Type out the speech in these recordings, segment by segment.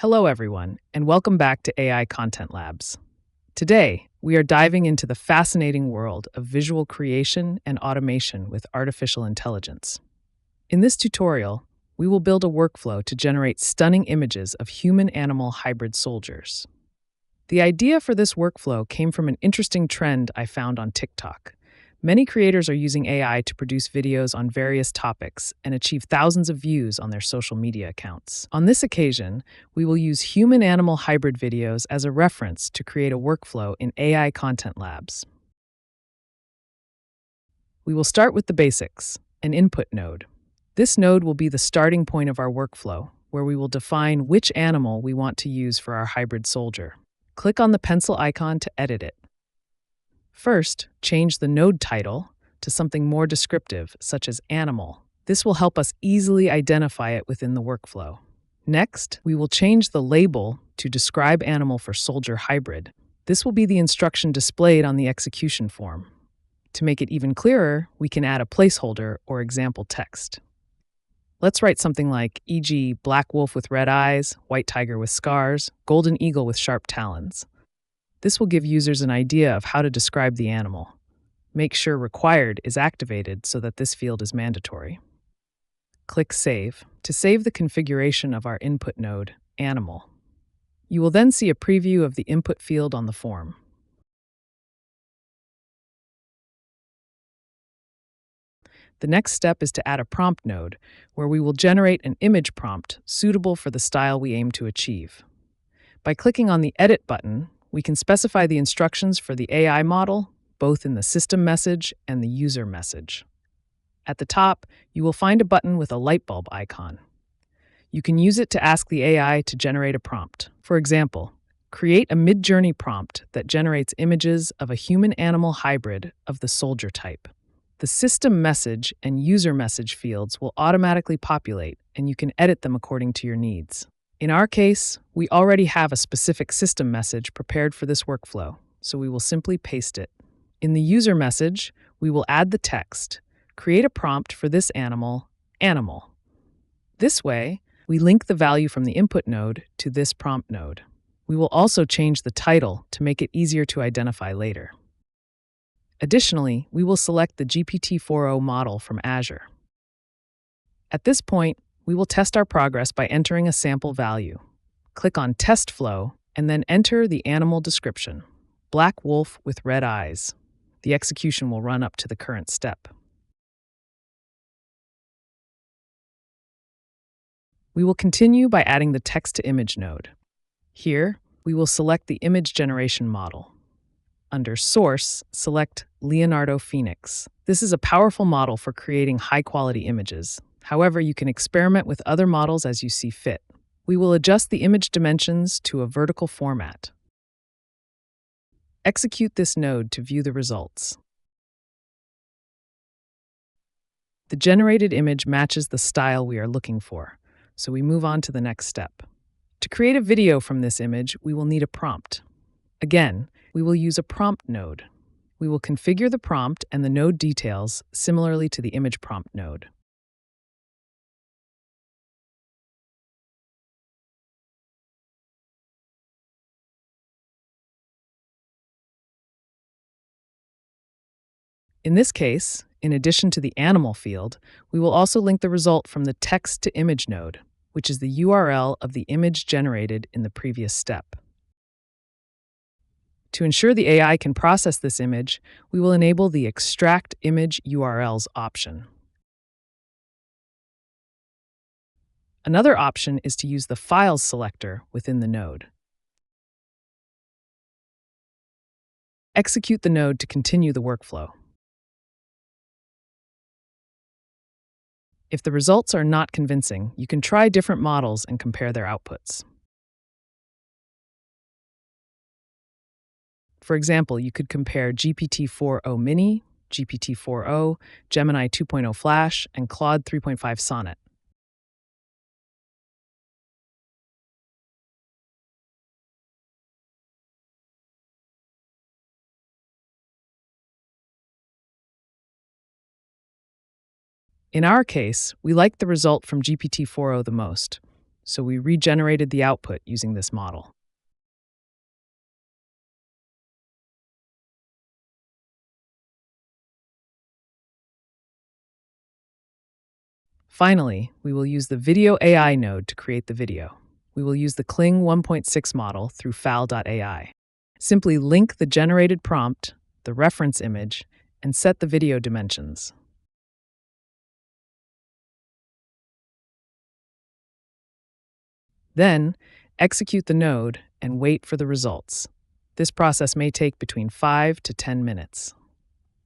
Hello, everyone, and welcome back to AI Content Labs. Today, we are diving into the fascinating world of visual creation and automation with artificial intelligence. In this tutorial, we will build a workflow to generate stunning images of human-animal hybrid soldiers. The idea for this workflow came from an interesting trend I found on TikTok. Many creators are using AI to produce videos on various topics and achieve thousands of views on their social media accounts. On this occasion, we will use human-animal hybrid videos as a reference to create a workflow in AI Content Labs. We will start with the basics, an input node. This node will be the starting point of our workflow, where we will define which animal we want to use for our hybrid soldier. Click on the pencil icon to edit it. First, change the node title to something more descriptive, such as animal. This will help us easily identify it within the workflow. Next, we will change the label to describe animal for soldier hybrid. This will be the instruction displayed on the execution form. To make it even clearer, we can add a placeholder or example text. Let's write something like, e.g., black wolf with red eyes, white tiger with scars, golden eagle with sharp talons. This will give users an idea of how to describe the animal. Make sure Required is activated so that this field is mandatory. Click Save to save the configuration of our input node, Animal. You will then see a preview of the input field on the form. The next step is to add a prompt node, where we will generate an image prompt suitable for the style we aim to achieve. By clicking on the Edit button, we can specify the instructions for the AI model, both in the system message and the user message. At the top, you will find a button with a light bulb icon. You can use it to ask the AI to generate a prompt. For example, create a mid-journey prompt that generates images of a human-animal hybrid of the soldier type. The system message and user message fields will automatically populate, and you can edit them according to your needs. In our case, we already have a specific system message prepared for this workflow, so we will simply paste it. In the user message, we will add the text, create a prompt for this animal, animal. This way, we link the value from the input node to this prompt node. We will also change the title to make it easier to identify later. Additionally, we will select the GPT-4o model from Azure. At this point, we will test our progress by entering a sample value. Click on Test Flow and then enter the animal description, black wolf with red eyes. The execution will run up to the current step. We will continue by adding the text-to-image node. Here, we will select the image generation model. Under Source, select Leonardo Phoenix. This is a powerful model for creating high-quality images. However, you can experiment with other models as you see fit. We will adjust the image dimensions to a vertical format. Execute this node to view the results. The generated image matches the style we are looking for, so we move on to the next step. To create a video from this image, we will need a prompt. Again, we will use a prompt node. We will configure the prompt and the node details similarly to the image prompt node. In this case, in addition to the animal field, we will also link the result from the text-to-image node, which is the URL of the image generated in the previous step. To ensure the AI can process this image, we will enable the Extract Image URLs option. Another option is to use the Files selector within the node. Execute the node to continue the workflow. If the results are not convincing, you can try different models and compare their outputs. For example, you could compare GPT-4o Mini, GPT-4o, Gemini 2.0 Flash, and Claude 3.5 Sonnet. In our case, we like the result from GPT-4o the most. so we regenerated the output using this model. Finally, we will use the Video AI node to create the video. We will use the Kling 1.6 model through Fal.ai. Simply link the generated prompt, the reference image, and set the video dimensions. Then, execute the node and wait for the results. This process may take between 5 to 10 minutes.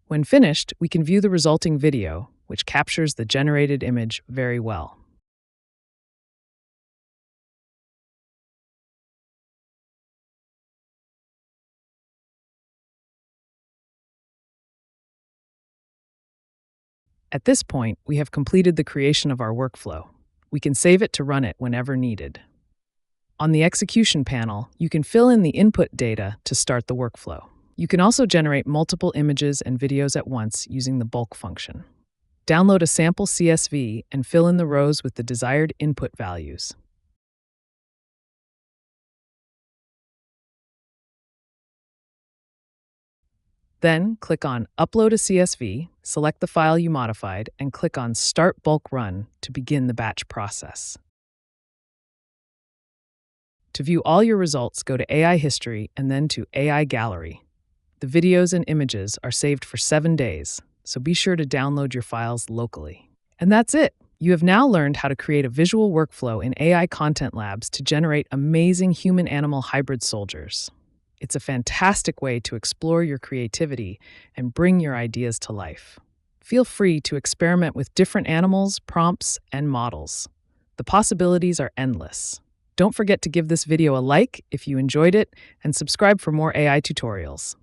When finished, we can view the resulting video, which captures the generated image very well. At this point, we have completed the creation of our workflow. We can save it to run it whenever needed. On the execution panel, you can fill in the input data to start the workflow. You can also generate multiple images and videos at once using the bulk function. Download a sample CSV and fill in the rows with the desired input values. Then, click on Upload a CSV, select the file you modified, and click on Start Bulk Run to begin the batch process. To view all your results, go to AI History and then to AI Gallery. The videos and images are saved for 7 days, so be sure to download your files locally. And that's it! You have now learned how to create a visual workflow in AI Content Labs to generate amazing human-animal hybrid soldiers. It's a fantastic way to explore your creativity and bring your ideas to life. Feel free to experiment with different animals, prompts, and models. The possibilities are endless. Don't forget to give this video a like if you enjoyed it and subscribe for more AI tutorials.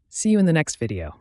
See you in the next video.